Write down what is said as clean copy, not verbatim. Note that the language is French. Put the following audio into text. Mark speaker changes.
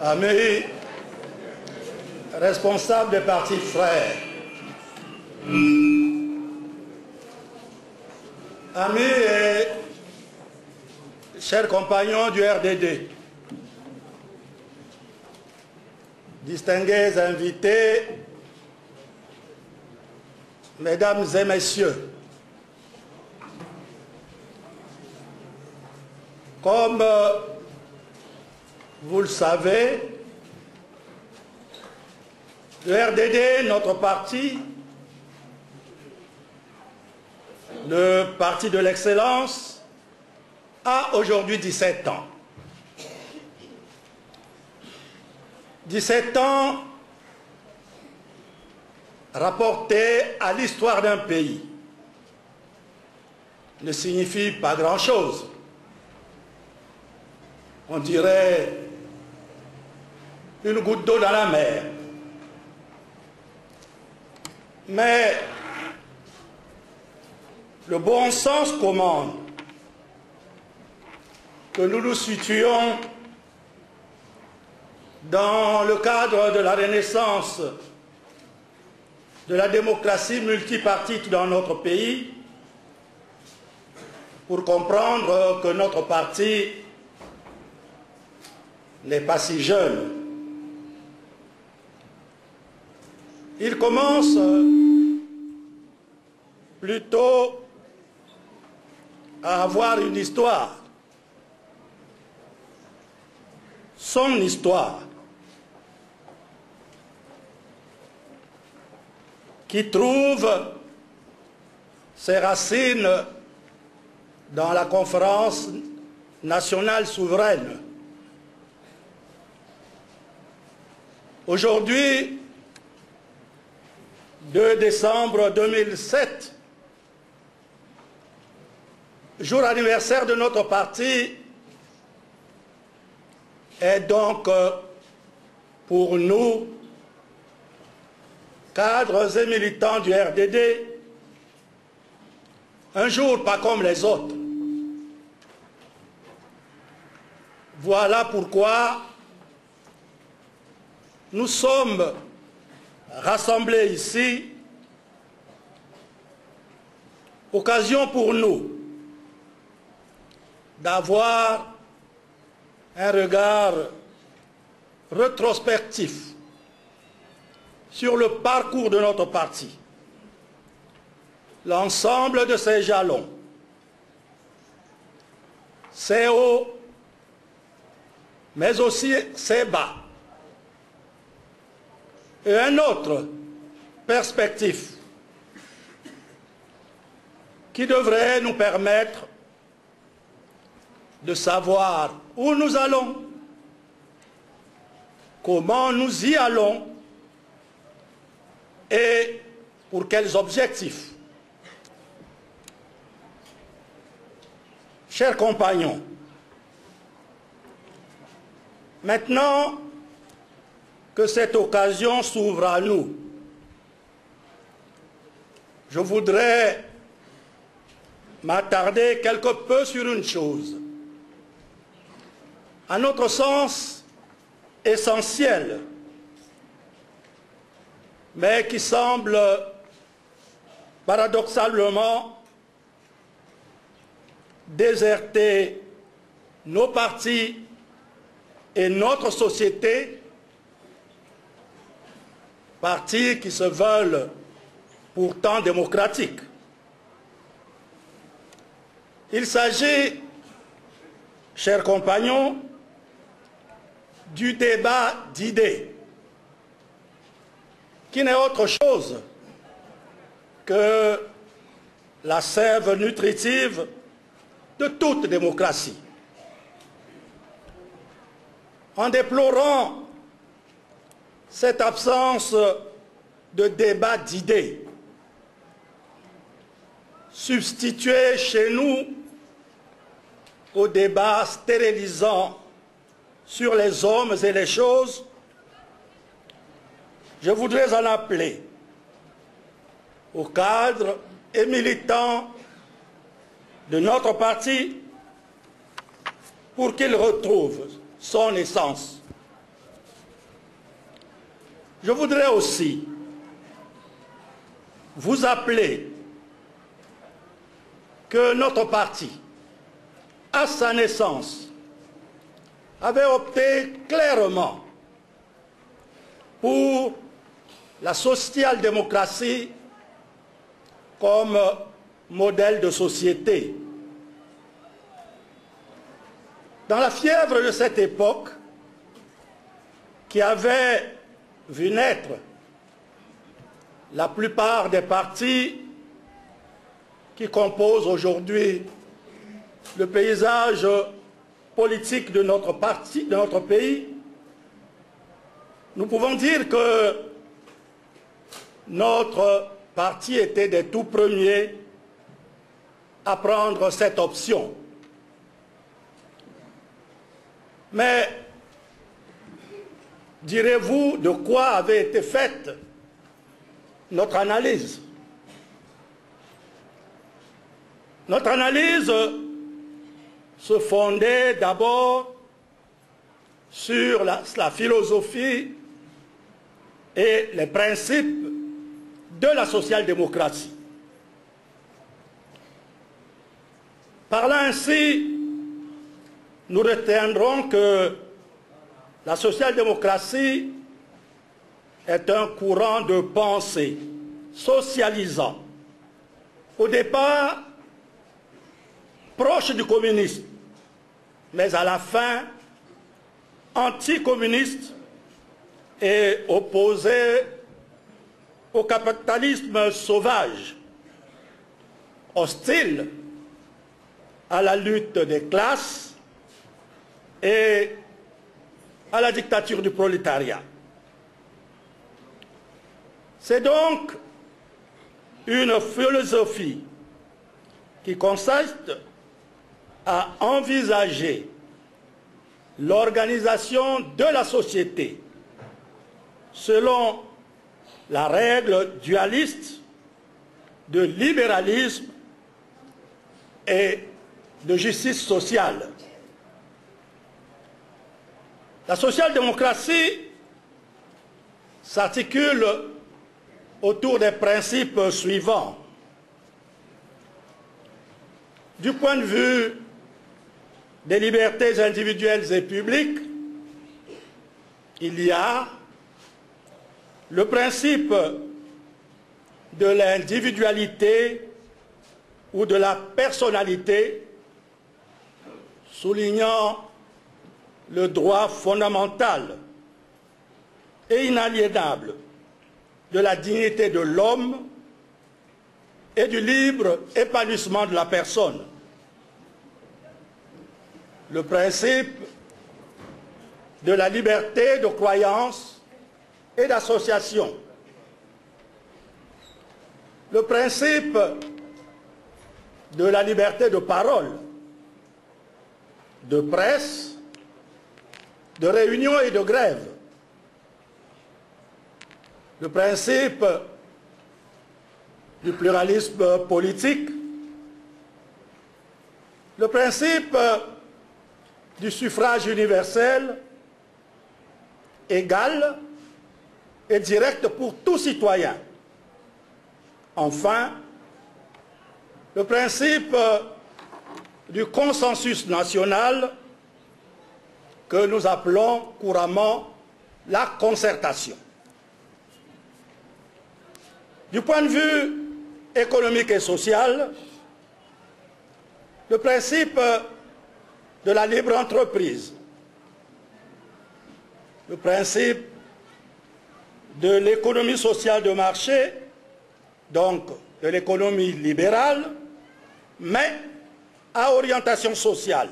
Speaker 1: Amis, responsables des partis frères, amis et chers compagnons du RDD, distingués invités, mesdames et messieurs, comme vous le savez, le RDD, notre parti, le parti de l'excellence, a aujourd'hui 17 ans. 17 ans rapportés à l'histoire d'un pays ne signifie pas grand-chose. On dirait une goutte d'eau dans la mer. Mais le bon sens commande que nous nous situions dans le cadre de la renaissance de la démocratie multipartite dans notre pays pour comprendre que notre parti n'est pas si jeune. Il commence plutôt à avoir une histoire, son histoire, qui trouve ses racines dans la conférence nationale souveraine. Aujourd'hui, 2 décembre 2007, jour anniversaire de notre parti, est donc pour nous, cadres et militants du RDD, un jour pas comme les autres. Voilà pourquoi nous sommes rassemblés ici, occasion pour nous d'avoir un regard rétrospectif sur le parcours de notre parti, l'ensemble de ses jalons, ses hauts, mais aussi ses bas, et une autre perspective qui devrait nous permettre de savoir où nous allons, comment nous y allons et pour quels objectifs. Chers compagnons, maintenant que cette occasion s'ouvre à nous, je voudrais m'attarder quelque peu sur une chose, à notre sens essentielle, mais qui semble paradoxalement déserter nos partis et notre société, partis qui se veulent pourtant démocratiques. Il s'agit, chers compagnons, du débat d'idées, qui n'est autre chose que la sève nutritive de toute démocratie. En déplorant cette absence de débat d'idées, substituée chez nous au débat stérilisant sur les hommes et les choses, je voudrais en appeler aux cadres et militants de notre parti pour qu'il retrouve son essence, je voudrais aussi vous appeler que notre parti, à sa naissance, avait opté clairement pour la social-démocratie comme modèle de société. Dans la fièvre de cette époque, qui avait vu naître la plupart des partis qui composent aujourd'hui le paysage politique de notre pays, nous pouvons dire que notre parti était des tout premiers à prendre cette option. Mais direz-vous de quoi avait été faite notre analyse? Notre analyse se fondait d'abord sur la philosophie et les principes de la social-démocratie. Parlant ainsi, nous retiendrons que la social-démocratie est un courant de pensée socialisant, au départ proche du communisme, mais à la fin anticommuniste et opposé au capitalisme sauvage, hostile à la lutte des classes et à la dictature du prolétariat. C'est donc une philosophie qui consiste à envisager l'organisation de la société selon la règle dualiste de libéralisme et de justice sociale. La social-démocratie s'articule autour des principes suivants. Du point de vue des libertés individuelles et publiques, il y a le principe de l'individualité ou de la personnalité, soulignant le droit fondamental et inaliénable de la dignité de l'homme et du libre épanouissement de la personne. Le principe de la liberté de croyance et d'association. Le principe de la liberté de parole, de presse, de réunion et de grève. Le principe du pluralisme politique. Le principe du suffrage universel, égal et direct pour tout citoyen. Enfin, le principe du consensus national que nous appelons couramment la concertation. Du point de vue économique et social, le principe de la libre entreprise, le principe de l'économie sociale de marché, donc de l'économie libérale, mais à orientation sociale.